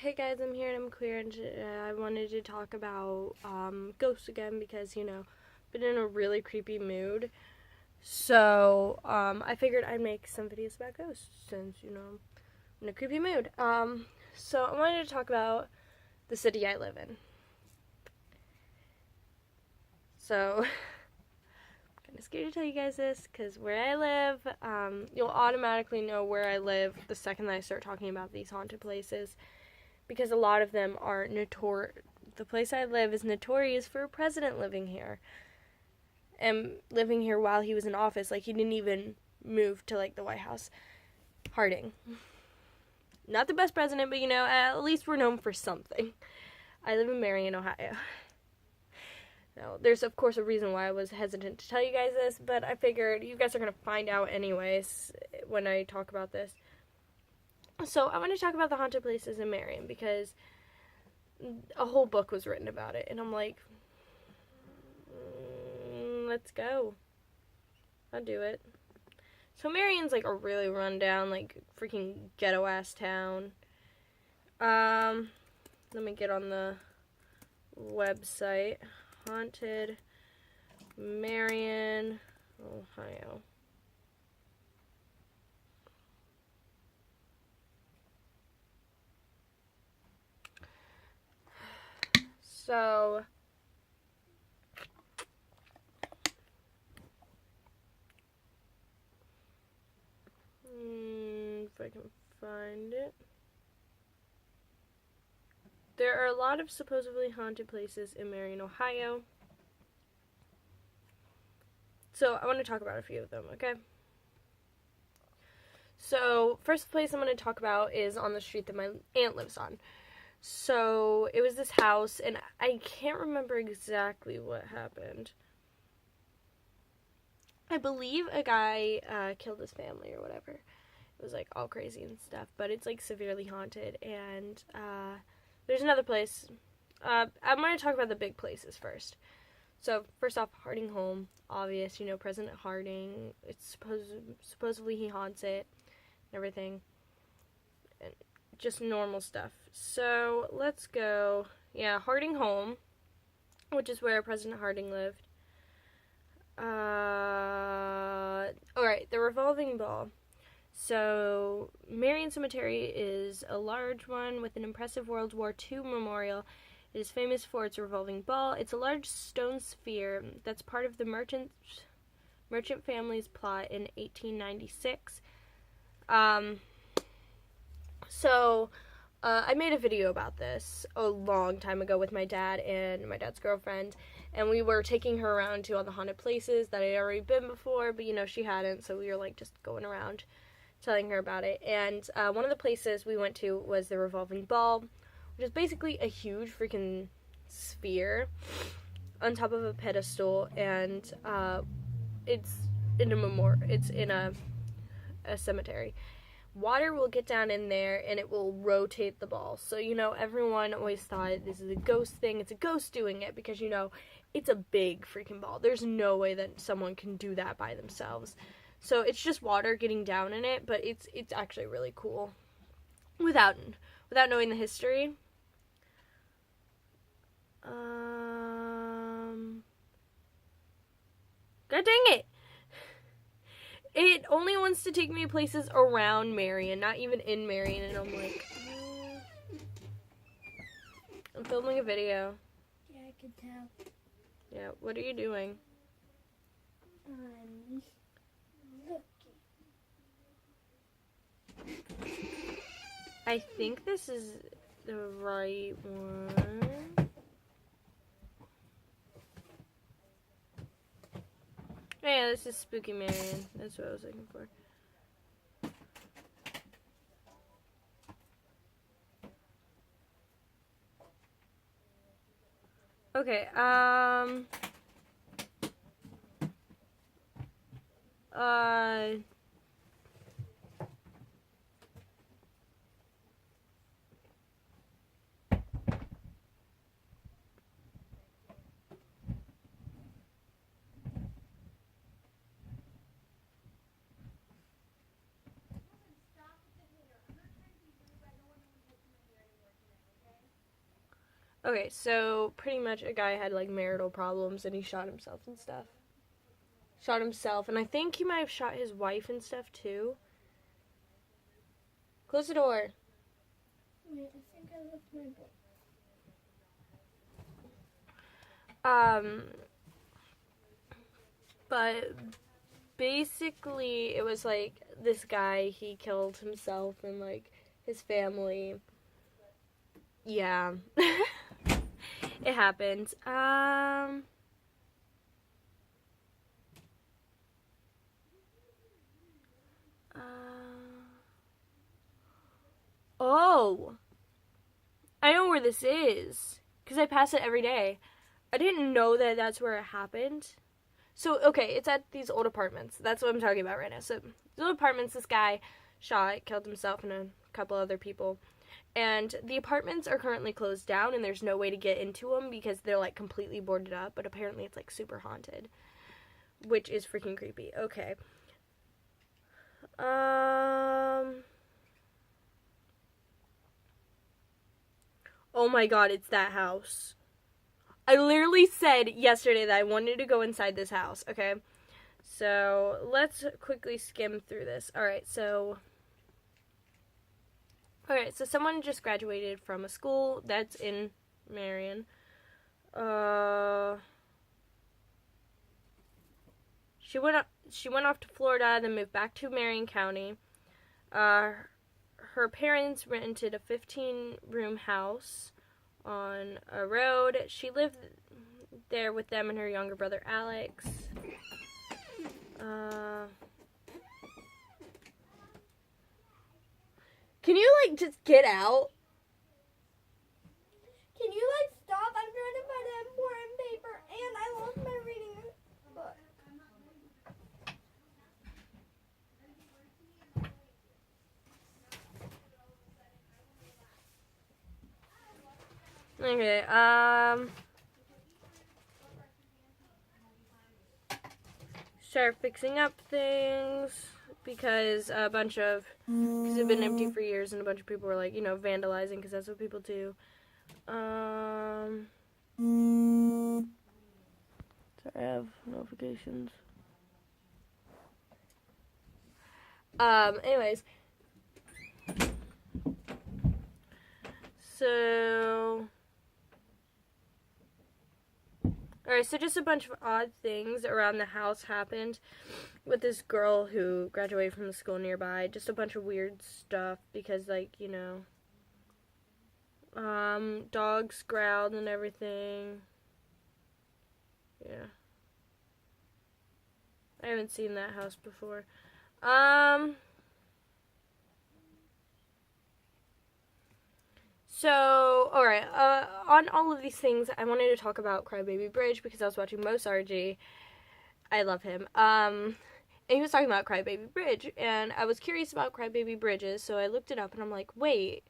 Hey guys, I'm here and I'm queer, and I wanted to talk about ghosts again because, been in a really creepy mood. So, I figured I'd make some videos about ghosts since, I'm in a creepy mood. So I wanted to talk about the city I live in. So, I'm kind of scared to tell you guys this because where I live, you'll automatically know where I live the second that I start talking about these haunted places. Because a lot of them are the place I live is notorious for a president living here. And living here while he was in office. Like, he didn't even move to, the White House. Harding. Not the best president, but, at least we're known for something. I live in Marion, Ohio. Now, there's, of course, a reason why I was hesitant to tell you guys this, but I figured you guys are going to find out anyways when I talk about this. So, I want to talk about the haunted places in Marion because a whole book was written about it. And I'm like, let's go. I'll do it. So, Marion's a really rundown, freaking ghetto-ass town. Let me get on the website. Haunted Marion, Ohio. So, if I can find it. There are a lot of supposedly haunted places in Marion, Ohio. So, I want to talk about a few of them, okay? So, first place I'm going to talk about is on the street that my aunt lives on. So, it was this house, and I can't remember exactly what happened. I believe a guy killed his family or whatever. It was, all crazy and stuff, but it's, severely haunted, and there's another place. I'm going to talk about the big places first. So, first off, Harding Home, obvious, President Harding, it's supposedly he haunts it, and everything, and just normal stuff. So, let's go, Harding Home, which is where President Harding lived. Alright, the revolving ball. So, Marion Cemetery is a large one with an impressive World War II memorial. It is famous for its revolving ball. It's a large stone sphere that's part of the merchant family's plot in 1896. I made a video about this a long time ago with my dad and my dad's girlfriend, and we were taking her around to all the haunted places that I had already been before, but, she hadn't, so we were, just going around telling her about it. And one of the places we went to was the revolving ball, which is basically a huge freaking sphere on top of a pedestal, and it's in a cemetery. Water will get down in there and it will rotate the ball. So, everyone always thought this is a ghost thing. It's a ghost doing it because, it's a big freaking ball. There's no way that someone can do that by themselves. So, it's just water getting down in it, but it's actually really cool. Without knowing the history. God dang it! It only wants to take me places around Marion, not even in Marion, and I'm like, I'm filming a video. Yeah, I can tell. Yeah, what are you doing? I'm looking. I think this is the right one. Oh, yeah, this is Spooky Marion. That's what I was looking for. Okay, Okay, so pretty much a guy had like marital problems and he shot himself and stuff. Shot himself, and I think he might have shot his wife and stuff too. Close the door. Wait, I think I left my book. But basically it was like this guy, he killed himself and like his family. Yeah. It happened. Oh, I know where this is because I pass it every day. I didn't know that that's where it happened. So, okay, it's at these old apartments. That's what I'm talking about right now. So, these old apartments, this guy shot, killed himself and a couple other people. And the apartments are currently closed down and there's no way to get into them because they're like completely boarded up. But apparently it's like super haunted, which is freaking creepy. Okay. Oh my god, it's that house. I literally said yesterday that I wanted to go inside this house, okay? So, let's quickly skim through this. Alright, so someone just graduated from a school that's in Marion. She went off to Florida, then moved back to Marion County. Her parents rented a 15-room house on a road. She lived there with them and her younger brother Alex. Can you like just get out? Can you like stop? I'm trying to find an important paper and I lost my reading book. Okay, start fixing up things because it's been empty for years and a bunch of people were like, vandalizing because that's what people do. Sorry, I have notifications. Anyways. So, alright, so just a bunch of odd things around the house happened with this girl who graduated from the school nearby. Just a bunch of weird stuff because, dogs growled and everything. Yeah. I haven't seen that house before. So, alright, on all of these things, I wanted to talk about Crybaby Bridge because I was watching Most RG. I love him. And he was talking about Crybaby Bridge, and I was curious about Crybaby Bridges, so I looked it up, and I'm like, wait,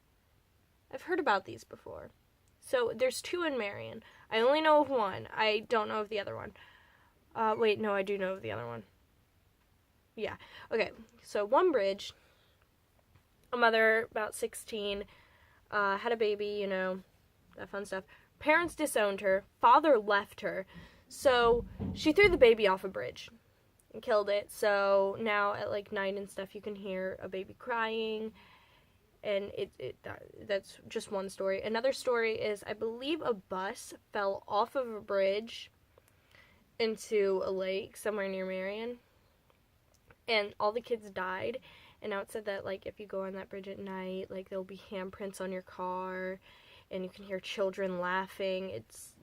I've heard about these before. So, there's 2 in Marion. I only know of one. I don't know of the other one. Wait, no, I do know of the other one. Yeah. Okay, so one bridge, a mother, about 16, had a baby, that fun stuff. Parents disowned her. Father left her. So she threw the baby off a bridge and killed it. So now at like night and stuff, you can hear a baby crying. And that's just one story. Another story is, I believe a bus fell off of a bridge into a lake somewhere near Marion. And all the kids died. And now it said that, like, if you go on that bridge at night, like, there'll be handprints on your car, and you can hear children laughing. It's,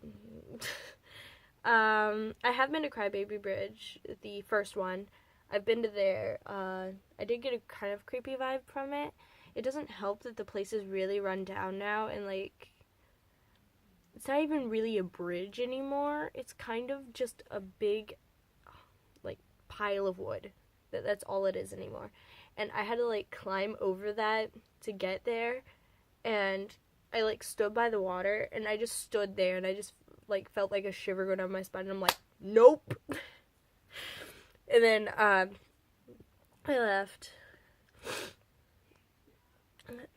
I have been to Crybaby Bridge, the first one. I've been to there. I did get a kind of creepy vibe from it. It doesn't help that the place is really run down now, and, like, it's not even really a bridge anymore. It's kind of just a big, like, pile of wood. That's all it is anymore. And I had to, like, climb over that to get there. And I, like, stood by the water. And I just stood there. And I just, like, felt like a shiver go down my spine. And I'm like, nope. And then, I left.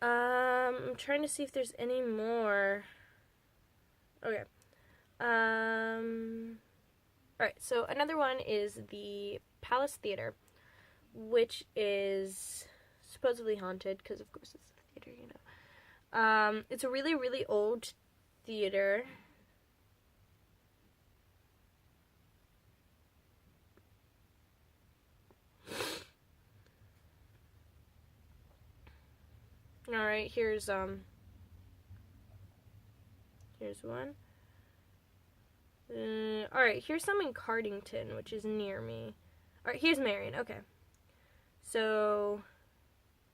I'm trying to see if there's any more. Okay. Alright, so another one is the Palace Theater, which is supposedly haunted, because of course it's a theater, you know. It's a really, really old theater. Alright, here's one. Alright, here's some in Cardington, which is near me. Alright, here's Marion, okay. So,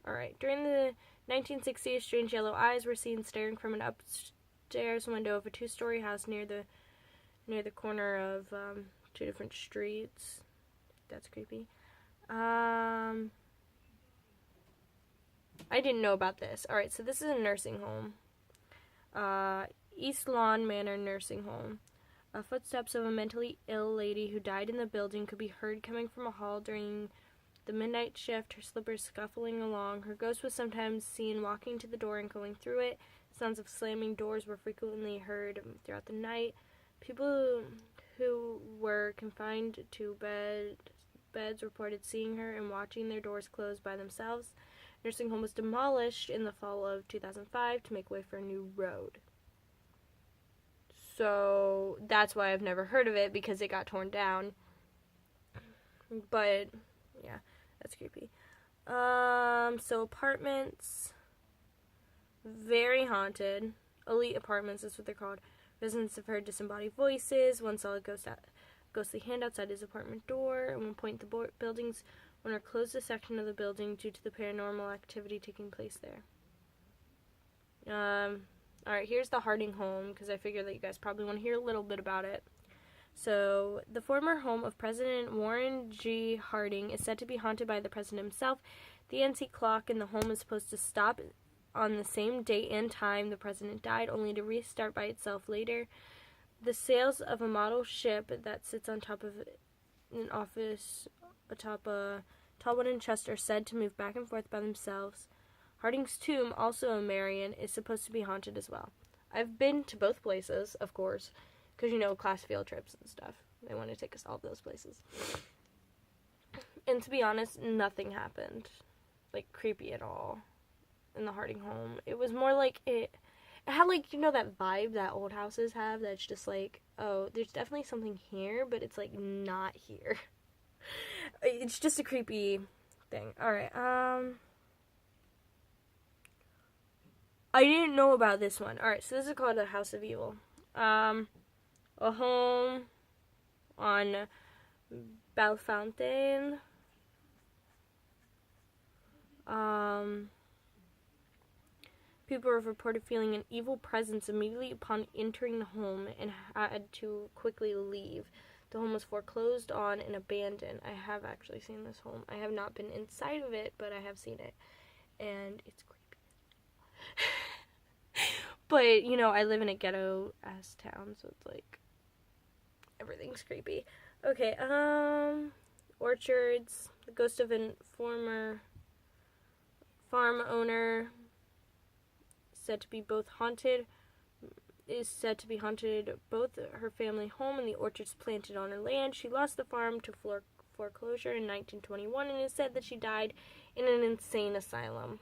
alright, during the 1960s, strange yellow eyes were seen staring from an upstairs window of a 2-story house near the corner of 2 different streets. That's creepy. I didn't know about this. Alright, so this is a nursing home. East Lawn Manor Nursing Home. Footsteps of a mentally ill lady who died in the building could be heard coming from a hall during the midnight shift, her slippers scuffling along. Her ghost was sometimes seen walking to the door and going through it. Sounds of slamming doors were frequently heard throughout the night. People who were confined to beds reported seeing her and watching their doors close by themselves. Nursing home was demolished in the fall of 2005 to make way for a new road. So that's why I've never heard of it, because it got torn down. But yeah, that's creepy. So apartments, very haunted. Elite apartments is what they're called. Residents have heard disembodied voices. One saw a ghostly hand outside his apartment door. At one point, the building's owner closed a section of the building due to the paranormal activity taking place there. Alright, here's the Harding home, because I figure that you guys probably want to hear a little bit about it. So, the former home of President Warren G. Harding is said to be haunted by the president himself. The antique clock in the home is supposed to stop on the same date and time the president died, only to restart by itself later. The sails of a model ship that sits on top of an office atop a tall wooden chest are said to move back and forth by themselves. Harding's tomb, also in Marion, is supposed to be haunted as well. I've been to both places, of course, because, you know, class field trips and stuff. They want to take us to all of those places. And to be honest, nothing happened, like, creepy at all in the Harding home. It was more like it had, like, you know, that vibe that old houses have, that's just like, oh, there's definitely something here, but it's, like, not here. It's just a creepy thing. Alright, I didn't know about this one. Alright, so this is called a House of Evil. A home on Bellefontaine. People have reported feeling an evil presence immediately upon entering the home and had to quickly leave. The home was foreclosed on and abandoned. I have actually seen this home. I have not been inside of it, but I have seen it. And it's creepy. But, you know, I live in a ghetto-ass town, so it's like, everything's creepy. Okay, orchards. The ghost of a former farm owner is said to be haunted both her family home and the orchards planted on her land. She lost the farm to foreclosure in 1921 and it is said that she died in an insane asylum.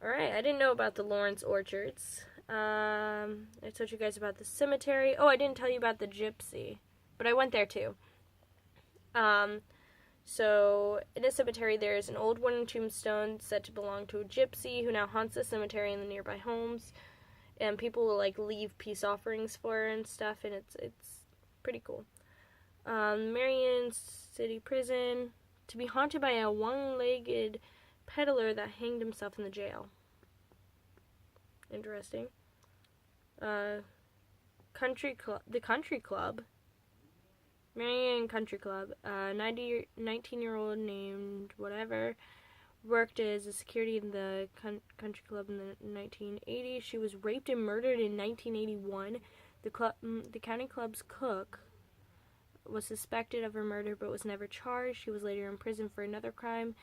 Alright, I didn't know about the Lawrence Orchards. I told you guys about the cemetery. Oh, I didn't tell you about the Gypsy, but I went there too. So, in a cemetery, there is an old wooden tombstone said to belong to a gypsy who now haunts the cemetery and the nearby homes. And people will, like, leave peace offerings for her and stuff, and it's pretty cool. Marion City Prison, to be haunted by a one-legged peddler that hanged himself in the jail. Interesting. The Country Club. Marion Country Club. 19-year-old named whatever worked as a security in the country club in the 1980s. She was raped and murdered in 1981. The county club's cook was suspected of her murder but was never charged. She was later imprisoned for another crime,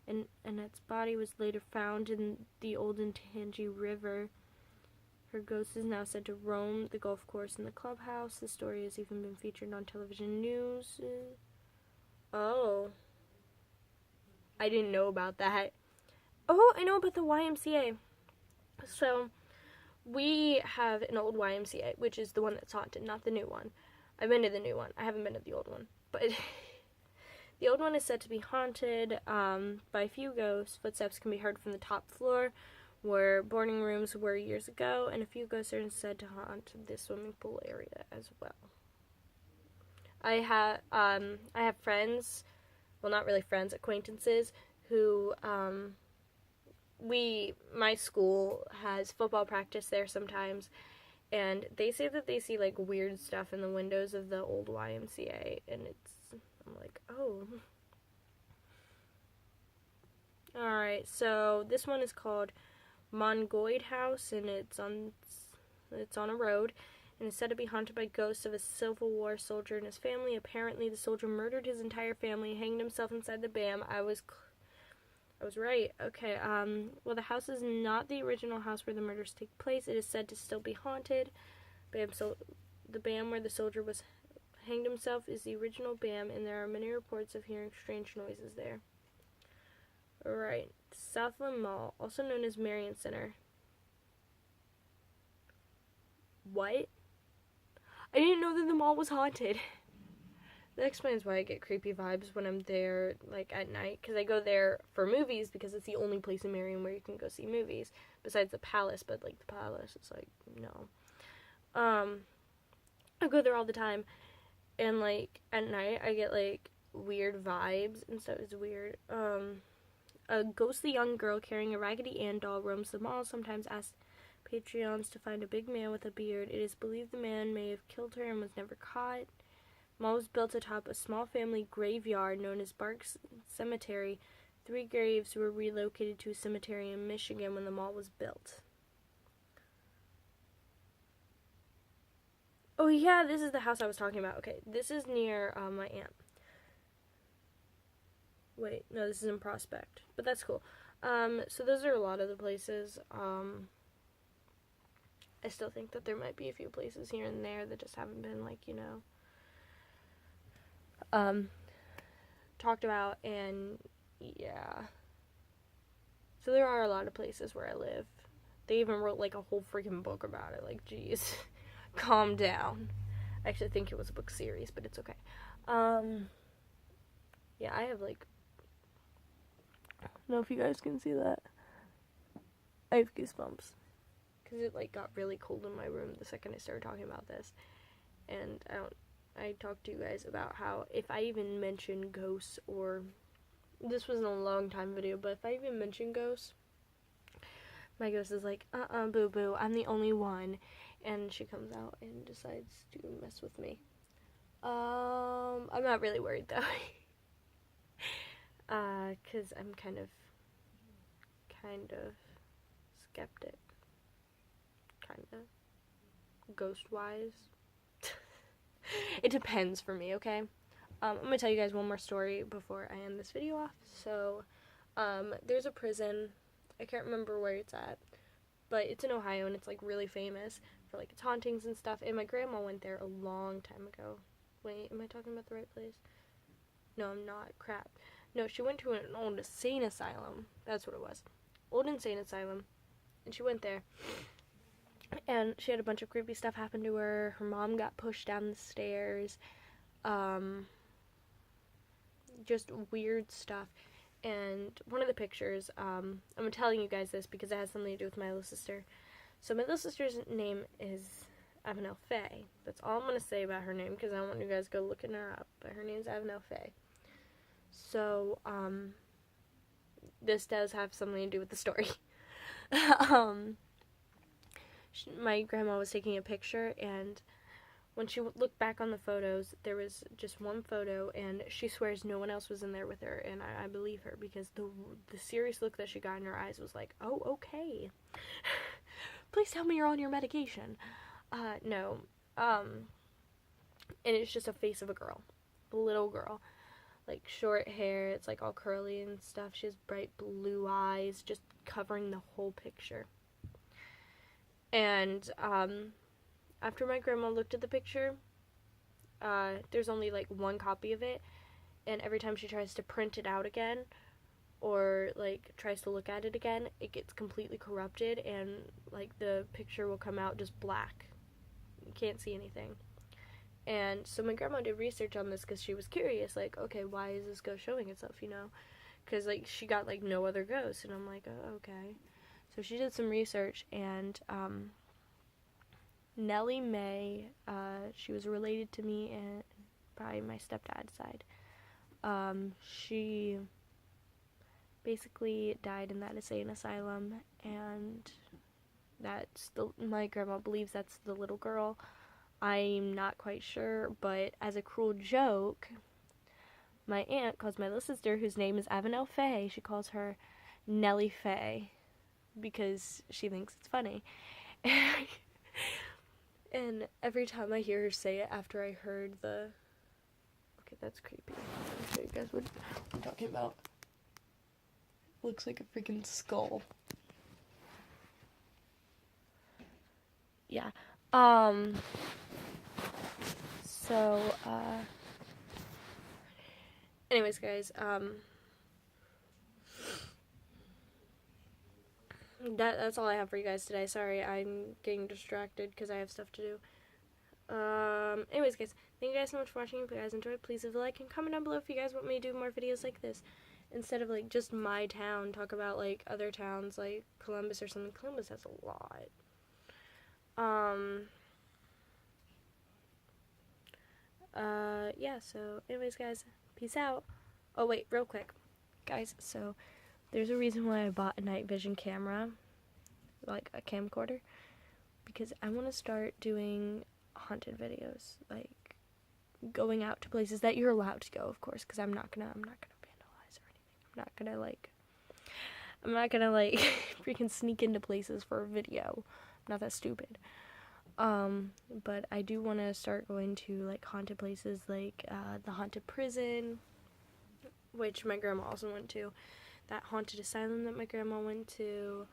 and its body was later found in the Olentangy River. Her ghost is now said to roam the golf course and the clubhouse. The story has even been featured on television news. Oh. I didn't know about that. Oh, I know about the YMCA. So, we have an old YMCA, which is the one that's haunted, not the new one. I've been to the new one. I haven't been to the old one. But the old one is said to be haunted by a few ghosts. Footsteps can be heard from the top floor, where boarding rooms were years ago, and a few ghosts are said to haunt the swimming pool area as well. I have friends, well, not really friends, acquaintances, who, my school has football practice there sometimes, and they say that they see, like, weird stuff in the windows of the old YMCA, and I'm like, oh. Alright, so this one is called Mongoid House, and it's on a road, and is said to be haunted by ghosts of a Civil War soldier and his family. Apparently, the soldier murdered his entire family, hanged himself inside the BAM. I was right. Okay. Well, the house is not the original house where the murders take place. It is said to still be haunted. The BAM where the soldier was hanged himself is the original BAM, and there are many reports of hearing strange noises there. Alright, Southland Mall, also known as Marion Center. What? I didn't know that the mall was haunted. That explains why I get creepy vibes when I'm there, like, at night, because I go there for movies, because it's the only place in Marion where you can go see movies, besides the Palace, but, like, the Palace is, like, no. I go there all the time, and, like, at night, I get, like, weird vibes, and so it's weird. A ghostly young girl carrying a Raggedy Ann doll roams the mall, sometimes asks Patreons to find a big man with a beard. It is believed the man may have killed her and was never caught. The mall was built atop a small family graveyard known as Barks Cemetery. 3 graves were relocated to a cemetery in Michigan when the mall was built. Oh yeah, this is the house I was talking about. Okay, this is near my aunt. Wait, no, this is in Prospect, but that's cool. So those are a lot of the places. I still think that there might be a few places here and there that just haven't been, like, you know, talked about, and yeah. So there are a lot of places where I live. They even wrote, like, a whole freaking book about it. Like, geez, calm down. I actually think it was a book series, but it's okay. Yeah, I have, like, I don't know if you guys can see that. I have goosebumps. Because it, like, got really cold in my room the second I started talking about this. And I talked to you guys about how if I even mention ghosts, or, this wasn't a long time video, but if I even mention ghosts, my ghost is like, boo-boo, I'm the only one. And she comes out and decides to mess with me. I'm not really worried, though. Because I'm kind of skeptic. Kind of. Ghost-wise. It depends for me, okay? I'm going to tell you guys one more story before I end this video off. So, there's a prison. I can't remember where it's at. But it's in Ohio, and it's, like, really famous for, like, its hauntings and stuff. And my grandma went there a long time ago. Wait, am I talking about the right place? No, I'm not. Crap. No, she went to an old insane asylum. That's what it was. Old insane asylum. And she went there. And she had a bunch of creepy stuff happen to her. Her mom got pushed down the stairs. Just weird stuff. And one of the pictures, I'm telling you guys this because it has something to do with my little sister. So my little sister's name is Avenel Faye. That's all I'm going to say about her name because I want you guys to go looking her up. But her name's Avenel Faye. So, this does have something to do with the story. My grandma was taking a picture, and when she looked back on the photos, there was just one photo, and she swears no one else was in there with her, and I believe her, because the serious look that she got in her eyes was like, oh, okay. Please tell me you're on your medication. No. And it's just a face of a girl. A little girl. Like, short hair, it's, like, all curly and stuff. She has bright blue eyes, just covering the whole picture. And after my grandma looked at the picture, there's only like one copy of it, and every time she tries to print it out again or like tries to look at it again, it gets completely corrupted, and like the picture will come out just black. You can't see anything. And so my grandma did research on this because she was curious, like, okay, why is this ghost showing itself, you know? Because like she got like no other ghosts, and I'm like, oh, okay. So she did some research, and Nellie Mae, she was related to me and by my stepdad's side. She basically died in that insane asylum, and my grandma believes that's the little girl. I'm not quite sure, but as a cruel joke, my aunt calls my little sister, whose name is Avenel Faye, she calls her Nellie Faye because she thinks it's funny. And every time I hear her say it after I heard okay, that's creepy. I'll show you guys what I'm talking about. Looks like a freaking skull. Yeah. So, anyways, guys, that's all I have for you guys today. Sorry, I'm getting distracted because I have stuff to do. Anyways, guys, thank you guys so much for watching. If you guys enjoyed, please leave a like and comment down below if you guys want me to do more videos like this. Instead of, like, just my town, talk about, like, other towns, like Columbus or something. Columbus has a lot. Yeah, so, anyways, guys, peace out. Oh, wait, real quick. Guys, so, there's a reason why I bought a night vision camera, like a camcorder, because I want to start doing haunted videos, like, going out to places that you're allowed to go, of course, because I'm not gonna vandalize or anything. I'm not gonna freaking sneak into places for a video. I'm not that stupid. But I do want to start going to, like, haunted places, like, the haunted prison, which my grandma also went to, that haunted asylum that my grandma went to,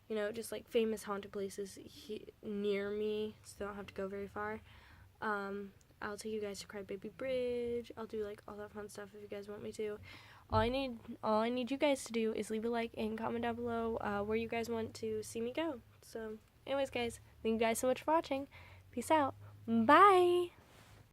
you know, just, like, famous haunted places near me, so I don't have to go very far. I'll take you guys to Crybaby Bridge. I'll do, like, all that fun stuff if you guys want me to. All I need you guys to do is leave a like and comment down below where you guys want to see me go. So, anyways, guys, thank you guys so much for watching. Peace out. Bye!